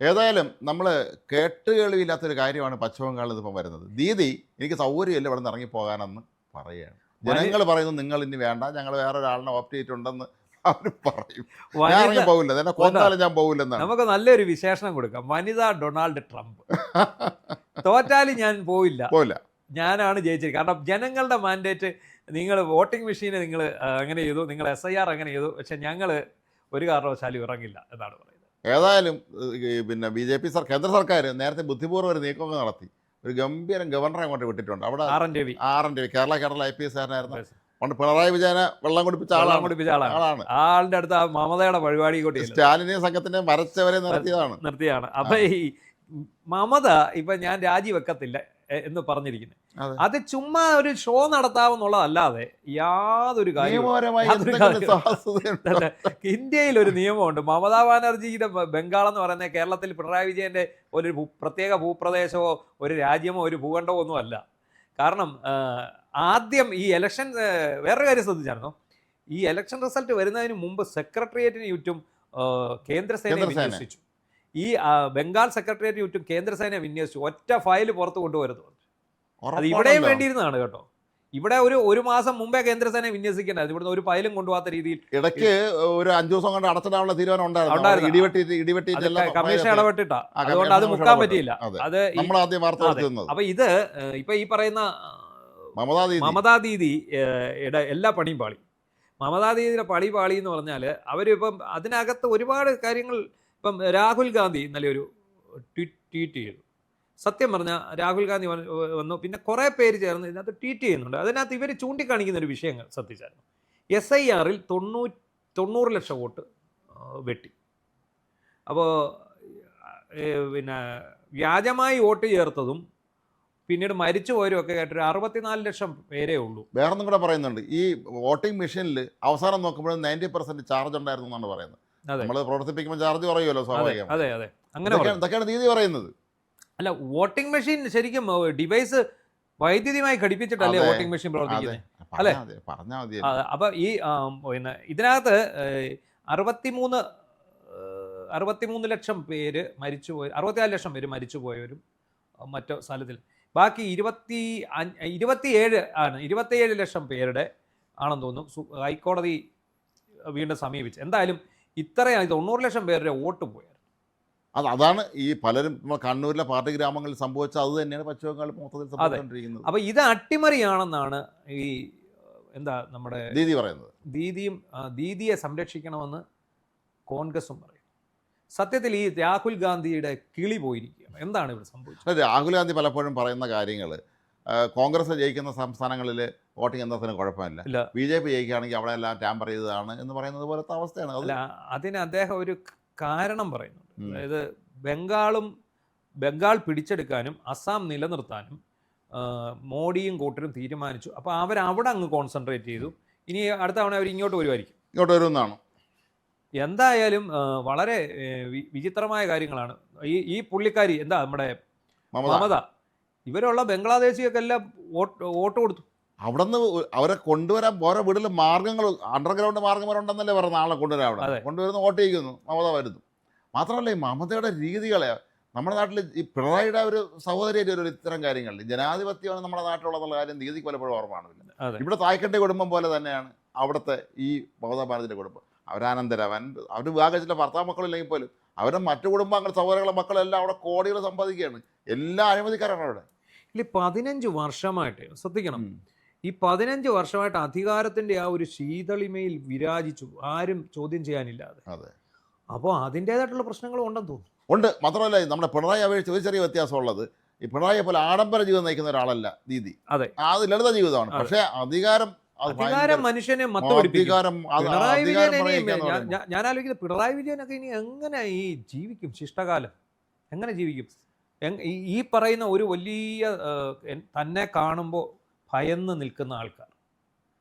ഏതായാലും നമ്മൾ കേട്ടുകേൾവിയില്ലാത്തൊരു കാര്യമാണ് പശ്ചിമ ബംഗാളിൽ ഇതിപ്പം വരുന്നത്. ദീദി എനിക്ക് സൗകര്യമില്ല ഇവിടെ നിന്ന് ഇറങ്ങിപ്പോകാനെന്ന് പറയുകയാണ്. ജനങ്ങൾ പറയുന്നു നിങ്ങൾ ഇനി വേണ്ട, ഞങ്ങൾ വേറൊരാളിനെ ഓപ്റ്റ് ചെയ്തിട്ടുണ്ടെന്ന് അവർ പറയും. ഞാൻ ഇറങ്ങി പോകില്ല, എന്നെ കൊന്നാലും ഞാൻ പോകില്ലെന്നാണ്. നമുക്ക് നല്ലൊരു വിശേഷണം കൊടുക്കാം, വനിതാ ഡൊണാൾഡ് ട്രംപ്. തോറ്റാലും ഞാൻ പോയില്ല, ഞാനാണ് ജയിച്ചത്. കാരണം ജനങ്ങളുടെ മാൻഡേറ്റ്, നിങ്ങൾ വോട്ടിംഗ് മെഷീനെ നിങ്ങൾ അങ്ങനെ ചെയ്തു, നിങ്ങൾ SIR അങ്ങനെ ചെയ്തു, പക്ഷെ ഞങ്ങൾ ഒരു കാരണവശാലും ഇറങ്ങില്ല എന്നാണ് പറയുന്നത്. ഏതായാലും പിന്നെ BJP കേന്ദ്ര സർക്കാർ നേരത്തെ ബുദ്ധിപൂർവ്വം ഒരു നീക്കമൊക്കെ നടത്തി. ഒരു ഗംഭീരം ഗവർണറെ അങ്ങോട്ട് വിട്ടിട്ടുണ്ട്. അവിടെ R N Ravi Kerala IPS കാരനായിരുന്നു. പണ്ട് പിണറായി വിജയനെ വെള്ളം കുടിപ്പിച്ച ആളാണ്. ആളുടെ അടുത്ത് ആ മമതയുടെ പരിപാടി കൂട്ടി സ്റ്റാലിനെയും സംഘത്തിനെ വരച്ചവരെ നിർത്തിയതാണ്. അപ്പൊ ഈ മമത ഇപ്പൊ ഞാൻ രാജിവെക്കത്തില്ല എന്ന് പറഞ്ഞിരിക്കുന്നത്, അത് ചുമ്മാ ഒരു ഷോ നടത്താമെന്നുള്ളതല്ലാതെ യാതൊരു കാര്യം. ഇന്ത്യയിൽ ഒരു നിയമമുണ്ട്, മമതാ ബാനർജിയുടെ ബംഗാൾ എന്ന് പറയുന്നത് കേരളത്തിൽ പിണറായി വിജയന്റെ ഒരു പ്രത്യേക ഭൂപ്രദേശമോ ഒരു രാജ്യമോ ഒരു ഭൂഖണ്ഡമോ ഒന്നും അല്ല. കാരണം ആദ്യം ഈ ഇലക്ഷൻ, വേറൊരു കാര്യം ശ്രദ്ധിച്ചായിരുന്നോ, ഈ ഇലക്ഷൻ റിസൾട്ട് വരുന്നതിന് മുമ്പ് സെക്രട്ടേറിയറ്റിന് ചുറ്റും കേന്ദ്രസേന വിന്യസിച്ചു. ഈ ബംഗാൾ സെക്രട്ടേറിയറ്റ് ചുറ്റും കേന്ദ്രസേന വിന്യസിച്ചു, ഒറ്റ ഫയൽ പുറത്ത് കൊണ്ടുവരുന്നു. അത് ഇവിടെയും വേണ്ടിയിരുന്നതാണ് കേട്ടോ. ഇവിടെ ഒരു മാസം മുമ്പേ കേന്ദ്രസേന വിന്യസിക്കേണ്ടത്, ഇവിടുന്ന് ഒരു ഫയലും കൊണ്ടുപോകാത്ത രീതിയിൽ. ഇടയ്ക്ക് ഒരു 5 ദിവസം കൊണ്ട് അടച്ചിടാനുള്ള തീരുമാനം ഉണ്ടായിരുന്നു, കമ്മീഷൻ ഇടപെട്ടിട്ടാ, അതുകൊണ്ട് അത് മുക്കാൻ പറ്റിയില്ല. അത് അപ്പൊ ഇത് ഇപ്പൊ ഈ പറയുന്ന മമതാ ദീദിയുടെ എല്ലാ പണിയും പാളി. മമതാ ദീദിയുടെ പാളി എന്ന് പറഞ്ഞാൽ അവരിപ്പം അതിനകത്ത് ഒരുപാട് കാര്യങ്ങൾ. ഇപ്പം രാഹുൽ ഗാന്ധി ഇന്നലെ ഒരു ട്വീറ്റ് ചെയ്തു. സത്യം പറഞ്ഞാൽ രാഹുൽ ഗാന്ധി വന്നു, പിന്നെ കുറേ പേര് ചേർന്ന് ഇതിനകത്ത് ട്വീറ്റ് ചെയ്യുന്നുണ്ട്. അതിനകത്ത് ഇവർ ചൂണ്ടിക്കാണിക്കുന്ന ഒരു വിഷയങ്ങൾ ശ്രദ്ധിച്ചായിരുന്നു. SIRൽ 90 ലക്ഷം വോട്ട് വെട്ടി. അപ്പോൾ പിന്നെ വ്യാജമായി വോട്ട് ചേർത്തതും പിന്നീട് മരിച്ചു പോയവരും ഒക്കെ കേട്ടൊരു 64 ലക്ഷം പേരേ ഉള്ളൂ. വേറൊന്നും കൂടെ പറയുന്നുണ്ട്, ഈ വോട്ടിംഗ് മെഷീനിൽ അവസാനം നോക്കുമ്പോഴും 90% ചാർജ് ഉണ്ടായിരുന്നു എന്നാണ് പറയുന്നത്. നമ്മൾ പ്രവർത്തിപ്പിക്കുമ്പോൾ ചാർജ് പറയുമല്ലോ സ്വാഭാവികം. അതെ അങ്ങനെ ഇതൊക്കെയാണ് ദീദി പറയുന്നത്. അല്ല, വോട്ടിംഗ് മെഷീൻ ശരിക്കും ഡിവൈസ് വൈദ്യുതിയുമായി ഘടിപ്പിച്ചിട്ടല്ലേ വോട്ടിംഗ് മെഷീൻ പ്രവർത്തിക്കുന്നത്, അല്ലേ? അപ്പൊ ഈ പിന്നെ ഇതിനകത്ത് 63 ലക്ഷം പേര് മരിച്ചുപോയി, 64 ലക്ഷം പേര് മരിച്ചുപോയവരും മറ്റു സ്ഥലത്തിൽ. ബാക്കി 27 ലക്ഷം പേരുടെ ആണെന്ന് തോന്നുന്നു ഹൈക്കോടതി വീണ്ടും സമീപിച്ച്. എന്തായാലും ഇത്രയാണ് 90 ലക്ഷം പേരുടെ വോട്ട് പോയത്. അതാണ് ഈ പലരും കണ്ണൂരിലെ പാർട്ടി ഗ്രാമങ്ങളിൽ സംഭവിച്ചത്. അത് തന്നെയാണ് പശ്ചിമ ബംഗാൾ മൊത്തത്തിൽ സംഭവിച്ചുകൊണ്ടിരിക്കുന്നത്. അപ്പോൾ ഇത് അട്ടിമറിയാണെന്നാണ് ഈ നമ്മുടെ ദീദി പറയുന്നത്. ദീദിയെ സംരക്ഷിക്കണമെന്ന് കോൺഗ്രസും പറയും. സത്യത്തിൽ ഈ രാഹുൽ ഗാന്ധിയുടെ കിളി പോയിരിക്കുകയാണ്. എന്താണ് ഇവിടെ സംഭവിച്ചത്? രാഹുൽ ഗാന്ധി പലപ്പോഴും പറയുന്ന കാര്യങ്ങൾ കോൺഗ്രസ് ജയിക്കുന്ന സംസ്ഥാനങ്ങളിൽ വോട്ടിംഗ് എന്നതിന് കുഴപ്പമില്ല, BJP ജയിക്കുകയാണെങ്കിൽ അവിടെ എല്ലാം ടാമ്പർ ചെയ്തതാണ് എന്ന് പറയുന്നത് പോലത്തെ അവസ്ഥയാണ്. അല്ല, അതിന് അദ്ദേഹം ഒരു കാരണം പറയുന്നുണ്ട്. അതായത് ബംഗാൾ പിടിച്ചെടുക്കാനും അസം നിലനിർത്താനും മോഡിയും കൂട്ടരും തീരുമാനിച്ചു. അപ്പോൾ അവരവിടെ അങ്ങ് കോൺസെൻട്രേറ്റ് ചെയ്തു. ഇനി അടുത്ത തവണ അവർ ഇങ്ങോട്ട് വരുമെന്നാണ്. എന്തായാലും വളരെ വിചിത്രമായ കാര്യങ്ങളാണ്. ഈ പുള്ളിക്കാരി എന്താ നമ്മുടെ മമത, ഇവരുള്ള ബംഗ്ലാദേശികൾക്കെല്ലാം വോട്ട് കൊടുത്തു. അവിടെ നിന്ന് അവരെ കൊണ്ടുവരാൻ ഓരോ വീട്ടിൽ മാർഗ്ഗങ്ങൾ, അണ്ടർഗ്രൗണ്ട് മാർഗ്ഗങ്ങളുണ്ടെന്നല്ലേ പറഞ്ഞ ആളെ കൊണ്ടുവരാൻ. അവിടെ കൊണ്ടുവരുന്ന വോട്ട് ചെയ്യിക്കുന്നു, മമത വരുന്നു. മാത്രമല്ല ഈ മമതയുടെ രീതികളെ നമ്മുടെ നാട്ടിൽ ഈ പിണറായിയുടെ ഒരു സഹോദരിയുടെ ഒരു ഇത്തരം കാര്യങ്ങളിൽ ജനാധിപത്യമാണ് നമ്മുടെ നാട്ടിലുള്ളതെന്നുള്ള കാര്യം ദീദിക്ക് പലപ്പോഴും ഓർമ്മയാണില്ല. ഇവിടെ തായ്ക്കണ്ടി കുടുംബം പോലെ തന്നെയാണ് അവിടുത്തെ ഈ മമതാ ബാനർജിയുടെ കുടുംബം. അവരാനന്തരവൻ, അവർ വിവാഹ കഴിച്ചിട്ട് ഭർത്താവ് മക്കളില്ലെങ്കിൽ പോലും അവരുടെ മറ്റു കുടുംബങ്ങൾ, സഹോദരങ്ങളെ മക്കളെല്ലാം അവിടെ കോടികൾ സമ്പാദിക്കുകയാണ്. എല്ലാ അഴിമതിക്കാരാണ് അവിടെ. ഇല്ല, 15 വർഷമായിട്ട് ശ്രദ്ധിക്കണം, ഈ 15 വർഷമായിട്ട് അധികാരത്തിൻ്റെ ആ ഒരു ശീതളിമയിൽ വിരാജിച്ചു, ആരും ചോദ്യം ചെയ്യാനില്ലാതെ. അപ്പോൾ അതിൻ്റേതായിട്ടുള്ള പ്രശ്നങ്ങളും ഉണ്ടെന്ന് തോന്നുന്നു. ഉണ്ട്. മാത്രമല്ല നമ്മുടെ പിണറായി അപേക്ഷിച്ച് ഒരു ചെറിയ വ്യത്യാസമുള്ളത്, ഈ പിണറായിയെ പോലെ ആഡംബര ജീവിതം നയിക്കുന്ന ഒരാളല്ല ദീദി. അതെ, അത് ലളിത ജീവിതമാണ്. പക്ഷേ അധികാരം മനുഷ്യനെ ഞാൻ ആലോചിക്കുന്നത്, പിണറായി വിജയനൊക്കെ ഇനി എങ്ങനെ ഈ ജീവിക്കും, ശിഷ്ടകാലം എങ്ങനെ ജീവിക്കും? ഈ പറയുന്ന ഒരു വലിയ തന്നെ കാണുമ്പോൾ ഭയന്ന് നിൽക്കുന്ന ആൾക്കാർ,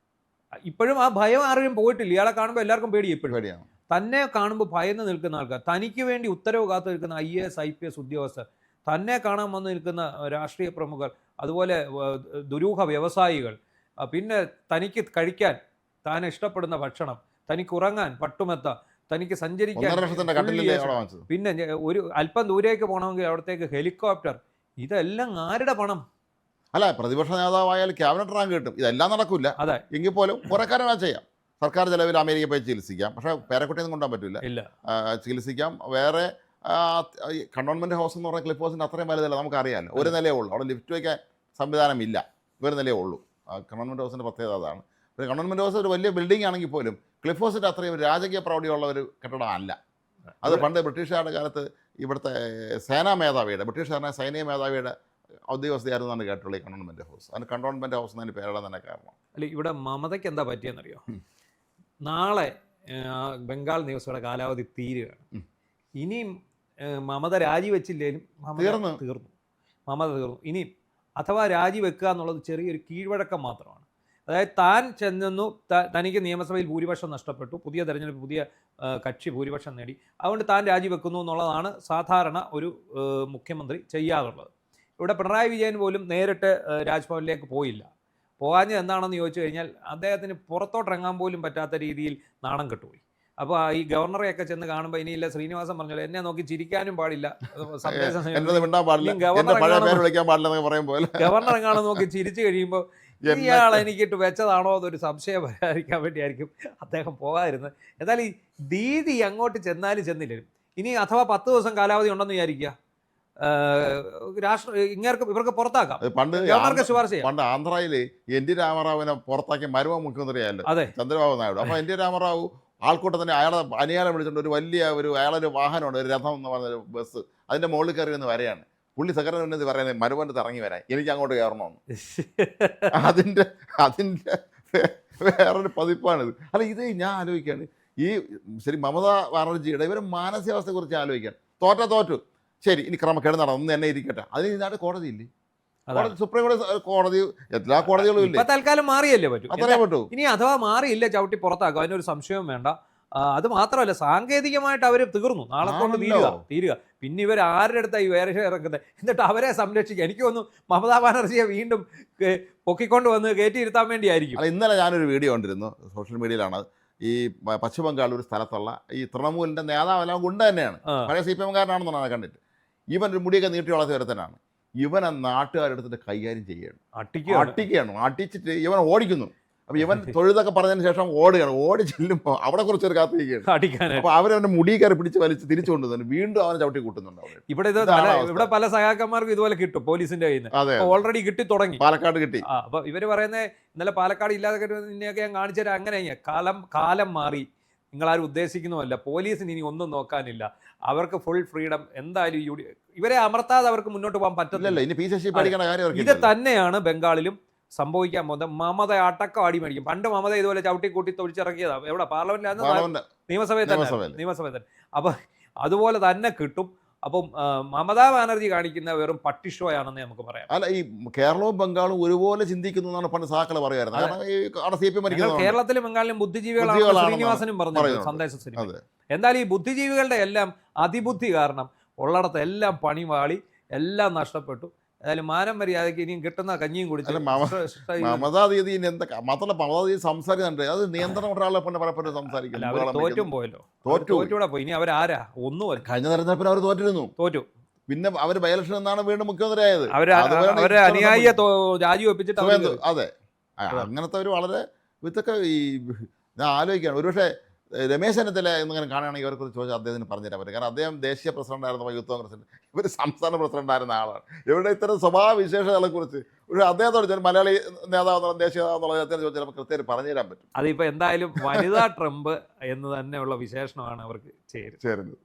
ഇപ്പോഴും ആ ഭയം ആരും പോയിട്ടില്ല. ഇയാളെ കാണുമ്പോൾ എല്ലാവർക്കും പേടി, ഇപ്പോഴും പേടിയാണ്. തന്നെ കാണുമ്പോൾ ഭയന്ന് നിൽക്കുന്ന ആൾക്കാർ, തനിക്ക് വേണ്ടി ഉത്തരവ് കാത്തു നിൽക്കുന്ന IAS IPS ഉദ്യോഗസ്ഥർ, തന്നെ കാണാൻ വന്ന് നിൽക്കുന്ന രാഷ്ട്രീയ പ്രമുഖർ, അതുപോലെ ദുരൂഹ വ്യവസായികൾ, പിന്നെ തനിക്ക് കഴിക്കാൻ താൻ ഇഷ്ടപ്പെടുന്ന ഭക്ഷണം, തനിക്ക് ഉറങ്ങാൻ പട്ടുമെത്ത, തനിക്ക് സഞ്ചരിക്കാൻ 1.5 ലക്ഷത്തിന്റെ കട്ടിലല്ലേ അവിടെ വാങ്ങിച്ചത്. പിന്നെ ഒരു അല്പം ദൂരേക്ക് പോകണമെങ്കിൽ അവിടത്തേക്ക് ഹെലികോപ്റ്റർ, ഇതെല്ലാം ആരുടെ പണം? അല്ല, പ്രതിപക്ഷ നേതാവായാലും ക്യാബിനറ്റ് റാങ്ക് കിട്ടും. ഇതെല്ലാം നടക്കില്ല. അതെ, എങ്കിൽ പോലും കുറെ കാര്യം ചെയ്യാം. സർക്കാർ ചെലവിൽ അമേരിക്ക പോയി ചികിത്സിക്കാം. പക്ഷേ പേരക്കുട്ടിയൊന്നും കൊണ്ടുപോകാൻ പറ്റില്ല. ചികിത്സിക്കാം. വേറെ കണ്ടോൺമെന്റ് ഹൗസ് എന്ന് പറഞ്ഞാൽ ക്ലിഫ് ഹൗസിന്റെ അത്രയും വലുതല്ല, നമുക്കറിയാമല്ലോ. ഒരു നിലയേ ഉള്ളൂ. അവിടെ ലിഫ്റ്റ് വയ്ക്കാൻ സംവിധാനമില്ല. ഒരു നിലയേ ഉള്ളൂ. കണ്ടോൺമെന്റ് ഹൗസിന്റെ പ്രത്യേകത അതാണ്. പിന്നെ കണ്ടോൺമെന്റ് ഹൗസ് ഒരു വലിയ ബിൽഡിംഗ് ആണെങ്കിൽ പോലും ക്ലിഫ് ഹൗസിന്റെ അത്രയും രാജകീയ പ്രൗഢിയുള്ള ഒരു കെട്ടിടം അല്ല. അത് പണ്ട് ബ്രിട്ടീഷുകാരുടെ കാലത്ത് ഇവിടുത്തെ സേനാ മേധാവിയുടെ, ബ്രിട്ടീഷുകാരനെ സൈനിക മേധാവിയുടെ ഔദ്യോഗിക വസതിയായിരുന്നു എന്നാണ് കേട്ടുള്ള ഈ കണ്ടോൺമെന്റ് ഹൗസ്. അതിന് കണ്ടോൺമെന്റ് ഹൗസ് എന്നതിന് പേരിടാൻ തന്നെ കാരണം. അല്ല, ഇവിടെ മമതയ്ക്ക് എന്താ പറ്റിയെന്നറിയോ? നാളെ ബംഗാൾ നിയമസഭയുടെ കാലാവധി തീരുകയാണ്. ഇനിയും മമത രാജിവെച്ചില്ലേലും തീർന്നു. മമത തീർന്നു. ഇനി അഥവാ രാജിവെക്കുക എന്നുള്ളത് ചെറിയൊരു കീഴ്വഴക്കം മാത്രമാണ്. അതായത് താൻ ചെന്നു, തനിക്ക് നിയമസഭയിൽ ഭൂരിപക്ഷം നഷ്ടപ്പെട്ടു, പുതിയ തെരഞ്ഞെടുപ്പ് പുതിയ കക്ഷി ഭൂരിപക്ഷം നേടി, അതുകൊണ്ട് താൻ രാജിവെക്കുന്നു എന്നുള്ളതാണ് സാധാരണ ഒരു മുഖ്യമന്ത്രി ചെയ്യാറുള്ളത്. ഇവിടെ പിണറായി വിജയൻ പോലും നേരിട്ട് രാജ്ഭവനിലേക്ക് പോയില്ല. പോകാഞ്ഞത് എന്താണെന്ന് ചോദിച്ചു കഴിഞ്ഞാൽ അദ്ദേഹത്തിന് പുറത്തോട്ടിറങ്ങാൻ പോലും പറ്റാത്ത രീതിയിൽ നാണം കെട്ടുപോയി. അപ്പോൾ ഈ ഗവർണറെയൊക്കെ ചെന്ന് കാണുമ്പോൾ ഇനിയില്ല, ശ്രീനിവാസൻ പറഞ്ഞല്ലോ, എന്നെ നോക്കി ചിരിക്കാനും പാടില്ല, ഗവർണർ എങ്ങാനും നോക്കി ചിരിച്ചു കഴിയുമ്പോൾ ഇയാൾ എനിക്കിട്ട് വെച്ചതാണോ എന്നൊരു സംശയം പരിഹരിക്കാൻ വേണ്ടിയായിരിക്കും അദ്ദേഹം പോകാതിരുന്നത്. എന്നാൽ ഈ ദീദി അങ്ങോട്ട് ചെന്നാലും ചെന്നില്ലും ഇനി അഥവാ 10 ദിവസം കാലാവധി ഉണ്ടെന്ന് വിചാരിക്കുക, ഇവർക്ക് പുറത്താക്കാം. പണ്ട് ശുപാർശ പണ്ട് ആന്ധ്രയില് എൻ.ടി. രാമറാവുവിനെ പുറത്താക്കിയ മരുമ മുഖ്യമന്ത്രിയായല്ലോ ചന്ദ്രബാബു നായിഡു. അപ്പൊ എൻ.ടി. രാമറാവു ആൾക്കൂട്ടത്തിന് അയാളെ വിളിച്ചിട്ടുണ്ട്. അയാളൊരു വാഹനമുണ്ട്, ഒരു രഥം എന്ന് പറഞ്ഞൊരു ബസ്, അതിന്റെ മുകളിൽ കയറി എന്ന് വരെയാണ്. പുള്ളി സെക്രട്ടറി ഉന്നതി പറയുന്നത് മരുമൻ്റെ ഇറങ്ങി വരാൻ, എനിക്ക് അങ്ങോട്ട് കയറണമെന്ന്. അതിന്റെ വേറൊരു പതിപ്പാണിത്. അല്ല, ഇത് ഞാൻ ആലോചിക്കുകയാണ്, ഈ ശരി മമതാ ബാനർജിയുടെ ഇവരെ മാനസികാവസ്ഥയെ കുറിച്ച് ആലോചിക്കാൻ. തോറ്റു ശരി, ഇനി ക്രമക്കേട് നടന്നു തന്നെ ഇരിക്കട്ടെ. അതിന് ഇതിനായിട്ട് കോടതിയില്ല. സുപ്രീം കോടതി എല്ലാ കോടതികളും ഇല്ല. തൽക്കാലം മാറിയല്ലേ പറ്റൂ. അത്രേ പറ്റൂ. ഇനി അഥവാ മാറിയില്ല ചവിട്ടി പുറത്താക്കും, അതിനൊരു സംശയവും വേണ്ട. അത് മാത്രമല്ല, സാങ്കേതികമായിട്ട് അവർ തീർന്നു. നാളെ കൊണ്ട് തീരുക. പിന്നെ ഇവർ ആരുടെ അടുത്തായി വേറെ ഇറക്കുന്നത്? എന്നിട്ട് അവരെ സംരക്ഷിക്കുക. എനിക്ക് തോന്നുന്നു മമതാ ബാനർജിയെ വീണ്ടും പൊക്കിക്കൊണ്ട് വന്ന് കയറ്റിയിരുത്താൻ വേണ്ടിയായിരിക്കും. ഇന്നലെ ഞാനൊരു വീഡിയോ കണ്ടിരുന്നു, സോഷ്യൽ മീഡിയയിലാണ്. ഈ പശ്ചിമ ബംഗാൾ ഒരു സ്ഥലത്തുള്ള ഈ തൃണമൂലിന്റെ നേതാവെല്ലാം ഗുണ്ട തന്നെയാണ്, പഴയ CPM കാരനാണെന്നാണ് കണ്ടിട്ട്. ഇവൻ ഒരു മുടിയൊക്കെ നീട്ടി വളർത്തി വരുത്തനാണ്. ഇവനെ നാട്ടുകാരെടുത്തിട്ട് കൈകാര്യം ചെയ്യുകയാണ്, അടിച്ചിട്ട് ഇവൻ ഓടിക്കുന്നു. അപ്പൊ ഇവൻ തൊഴുതൊക്കെ പറഞ്ഞതിന് ശേഷം ഓടി ചെല്ലുമ്പോൾ അവിടെ കുറച്ചൊരു കാത്തിരിക്കുകയാണ്. അപ്പൊ അവരവന്റെ മുടി കയറി പിടിച്ച് വലിച്ച് തിരിച്ചു കൊണ്ടുവന്നു, വീണ്ടും അവനെ ചവിട്ടി കൂട്ടുന്നുണ്ട്. ഇവിടെ പല സഹാക്കന്മാർക്കും ഇതുപോലെ കിട്ടും പോലീസിന്റെ കയ്യിൽ നിന്ന്, ഓൾറെഡി കിട്ടി തുടങ്ങി. പാലക്കാട് കിട്ടി. അപ്പൊ ഇവര് പറയുന്നത് ഇന്നലെ പാലക്കാട് ഇല്ലാതെ ഞാൻ കാണിച്ചു തരാം. അങ്ങനെ കാലം മാറി, നിങ്ങളാരും ഉദ്ദേശിക്കുന്നുമല്ല. പോലീസിന് ഇനി ഒന്നും നോക്കാനില്ല, അവർക്ക് ഫുൾ ഫ്രീഡം. എന്തായാലും ഇവരെ അമർത്താതെ അവർക്ക് മുന്നോട്ട് പോകാൻ പറ്റില്ല. ഇത് തന്നെയാണ് ബംഗാളിലും സംഭവിക്കാൻ പോകുന്നത്. മമത അടക്കം അടി മേടിക്കും. പണ്ട് മമത ഇതുപോലെ ചവിട്ടിക്കൂട്ടി തൊഴിച്ചിറക്കിയതാണ്. എവിടെ? പാർലമെന്റിലാണ്, നിയമസഭയിൽ തന്നെ. അപ്പൊ അതുപോലെ തന്നെ കിട്ടും. അപ്പം മമതാ ബാനർജി കാണിക്കുന്ന വെറും പട്ടിഷോയാണെന്ന് നമുക്ക് പറയാം. അല്ല, ഈ കേരളവും ബംഗാളും ഒരുപോലെ ചിന്തിക്കുന്നു എന്നാണ് പണ്ട് സാക്കള് പറയാറുണ്ട്. കേരളത്തിലും ബംഗാളിലും ബുദ്ധിജീവികളാണ് ശ്രീനിവാസനും പറഞ്ഞത് സന്ദേശം. എന്തായാലും ഈ ബുദ്ധിജീവികളുടെ എല്ലാം അതിബുദ്ധി കാരണം ഉള്ളിടത്ത് എല്ലാം പണിവാളി, എല്ലാം നഷ്ടപ്പെട്ടു. ഏതായാലും മാനം മര്യാദയ്ക്ക് ഇനിയും കിട്ടുന്ന കഞ്ഞിയും കുടിച്ചു. മമതാ ദീദി മാത്രമല്ല, മമതാ ദീദി സംസാരിക്കുന്നുണ്ട്, അത് നിയന്ത്രണം ഒരാളെ പലപ്പോഴും സംസാരിക്കും. തോറ്റും പോയല്ലോ, തോറ്റൂടെ പോയി. ഇനി അവരാരാ? ഒന്നുമല്ല. കഴിഞ്ഞ തെരഞ്ഞെടുപ്പിൽ അവർ തോറ്റു. പിന്നെ അവര് ബൈലക്ഷൻ എന്നാണ് വീണ്ടും മുഖ്യമന്ത്രിയായത്. അവരെ അനുയായിയെ രാജിവെപ്പിച്ചിട്ട്. അതെ, അങ്ങനത്തെ ഒരു വളരെ വിത്തൊക്കെ ഈ ഞാൻ ആലോചിക്കുകയാണ്. ഒരുപക്ഷെ രമേശ് ചെന്നിത്തല എന്നിങ്ങനെ കാണുകയാണെങ്കിൽ ഇവരെക്കുറിച്ച് ചോദിച്ചാൽ അദ്ദേഹത്തിന് പറഞ്ഞുതരാൻ പറ്റും. കാരണം അദ്ദേഹം ദേശീയ പ്രസിഡന്റായിരുന്ന യൂത്ത് കോൺഗ്രസിൻ്റെ, ഇവർ സംസ്ഥാന പ്രസിഡന്റായിരുന്ന ആളാണ്. ഇവരുടെ ഇത്തരം സ്വഭാവ വിശേഷതകളെക്കുറിച്ച് ഒരു അദ്ദേഹത്തോട് മലയാളി നേതാവ് ദേശീയ നേതാവെന്നുള്ളത് അദ്ദേഹം ചോദിച്ചാൽ നമുക്ക് കൃത്യമായിട്ട് പറഞ്ഞു തരാൻ പറ്റും. അതിപ്പോൾ എന്തായാലും വനിതാ ട്രംപ് എന്ന് തന്നെയുള്ള വിശേഷണമാണ് അവർക്ക് ചേരുന്നത്.